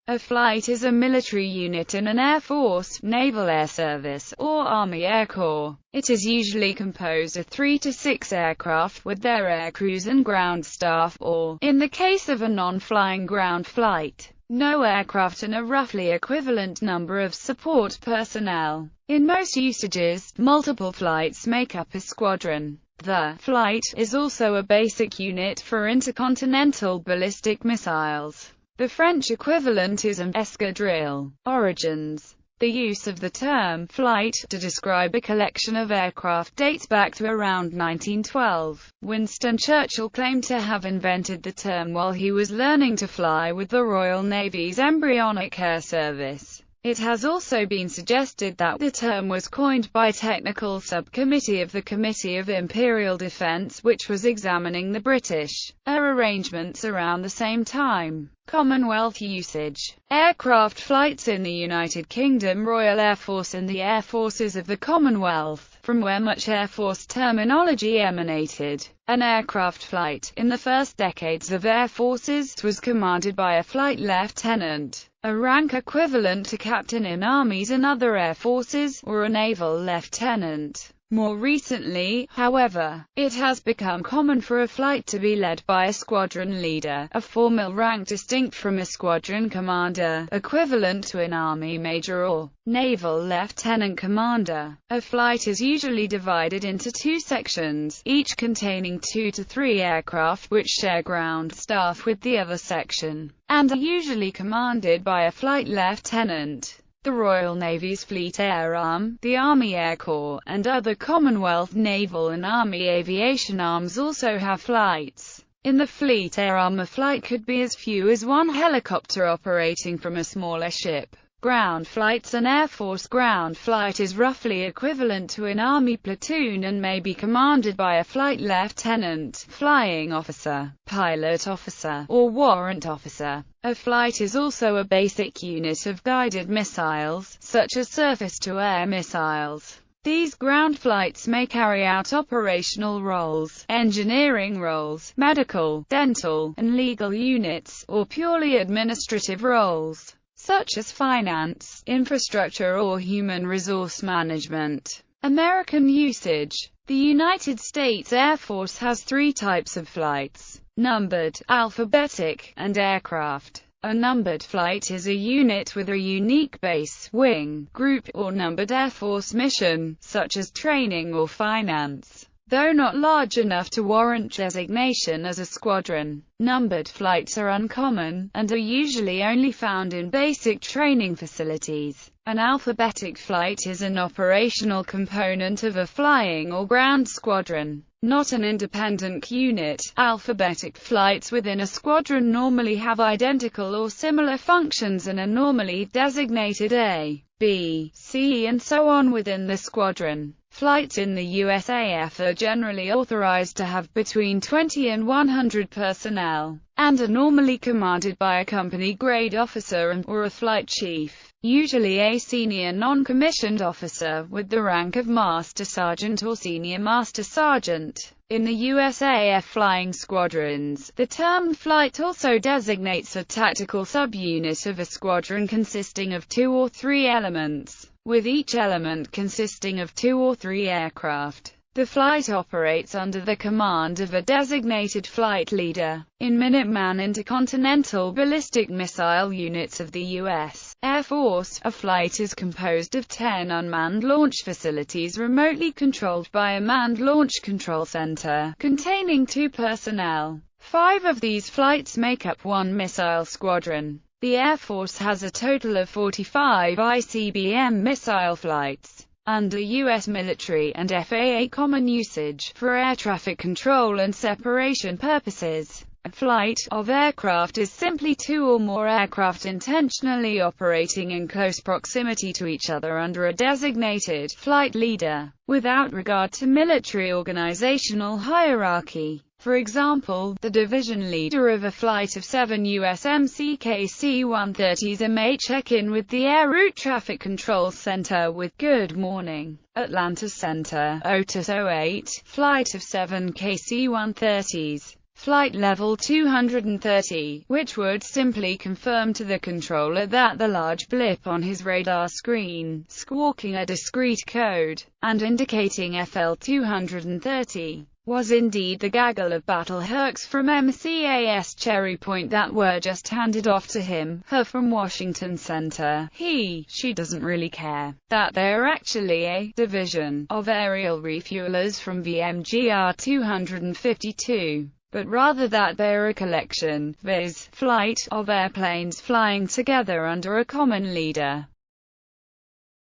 A flight is a military unit in an Air Force, Naval Air Service, or Army Air Corps. It is usually composed of 3 to 6 aircraft with their air crews and ground staff, or, in the case of a non-flying ground flight, no aircraft and a roughly equivalent number of support personnel. In most usages, multiple flights make up a squadron. The flight is also a basic unit for intercontinental ballistic missiles. The French equivalent is an escadrille. Origins. The use of the term flight to describe a collection of aircraft dates back to around 1912. Winston Churchill claimed to have invented the term while he was learning to fly with the Royal Navy's embryonic air service. It has also been suggested that the term was coined by a technical subcommittee of the Committee of Imperial Defence, which was examining the British air arrangements around the same time. Commonwealth usage. Aircraft flights in the United Kingdom, Royal Air Force and the Air Forces of the Commonwealth, from where much Air Force terminology emanated. An aircraft flight, in the first decades of Air Forces, was commanded by a flight lieutenant, a rank equivalent to captain in armies and other air forces, or a naval lieutenant. More recently, however, it has become common for a flight to be led by a squadron leader, a formal rank distinct from a squadron commander, equivalent to an army major or naval lieutenant commander. A flight is usually divided into 2 sections, each containing 2 to 3 aircraft which share ground staff with the other section, and are usually commanded by a flight lieutenant. The Royal Navy's Fleet Air Arm, the Army Air Corps, and other Commonwealth naval and Army aviation arms also have flights. In the Fleet Air Arm, a flight could be as few as 1 helicopter operating from a smaller ship. Ground flights. An Air Force ground flight is roughly equivalent to an Army platoon and may be commanded by a flight lieutenant, flying officer, pilot officer, or warrant officer. A flight is also a basic unit of guided missiles, such as surface-to-air missiles. These ground flights may carry out operational roles, engineering roles, medical, dental, and legal units, or purely administrative roles, such as finance, infrastructure or human resource management. American usage. The United States Air Force has 3 types of flights: numbered, alphabetic, and aircraft. A numbered flight is a unit with a unique base, wing, group, or numbered Air Force mission, such as training or finance, though not large enough to warrant designation as a squadron. Numbered flights are uncommon, and are usually only found in basic training facilities. An alphabetic flight is an operational component of a flying or ground squadron, not an independent unit. Alphabetic flights within a squadron normally have identical or similar functions and are normally designated A, B, C, and so on within the squadron. Flights in the USAF are generally authorized to have between 20 and 100 personnel, and are normally commanded by a company-grade officer or a flight chief, usually a senior non-commissioned officer with the rank of Master Sergeant or Senior Master Sergeant. In the USAF flying squadrons, the term flight also designates a tactical subunit of a squadron consisting of 2 or 3 elements, with each element consisting of 2 or 3 aircraft. The flight operates under the command of a designated flight leader. In Minuteman intercontinental ballistic missile units of the U.S. Air Force, a flight is composed of 10 unmanned launch facilities remotely controlled by a manned launch control center, containing 2 personnel. 5 of these flights make up 1 missile squadron. The Air Force has a total of 45 ICBM missile flights. Under U.S. military and FAA common usage, for air traffic control and separation purposes, a flight of aircraft is simply 2 or more aircraft intentionally operating in close proximity to each other under a designated flight leader, without regard to military organizational hierarchy. For example, the division leader of a flight of 7 USMC KC-130s may check in with the Air Route Traffic Control Center with "Good morning, Atlanta Center, Otis 08, flight of 7 KC-130s. flight level 230, which would simply confirm to the controller that the large blip on his radar screen, squawking a discrete code, and indicating FL 230, was indeed the gaggle of battle hawks from MCAS Cherry Point that were just handed off to him, her from Washington Center. She doesn't really care that they're actually a division of aerial refuelers from VMGR 252. But rather that they're a collection, viz. flight, of airplanes flying together under a common leader.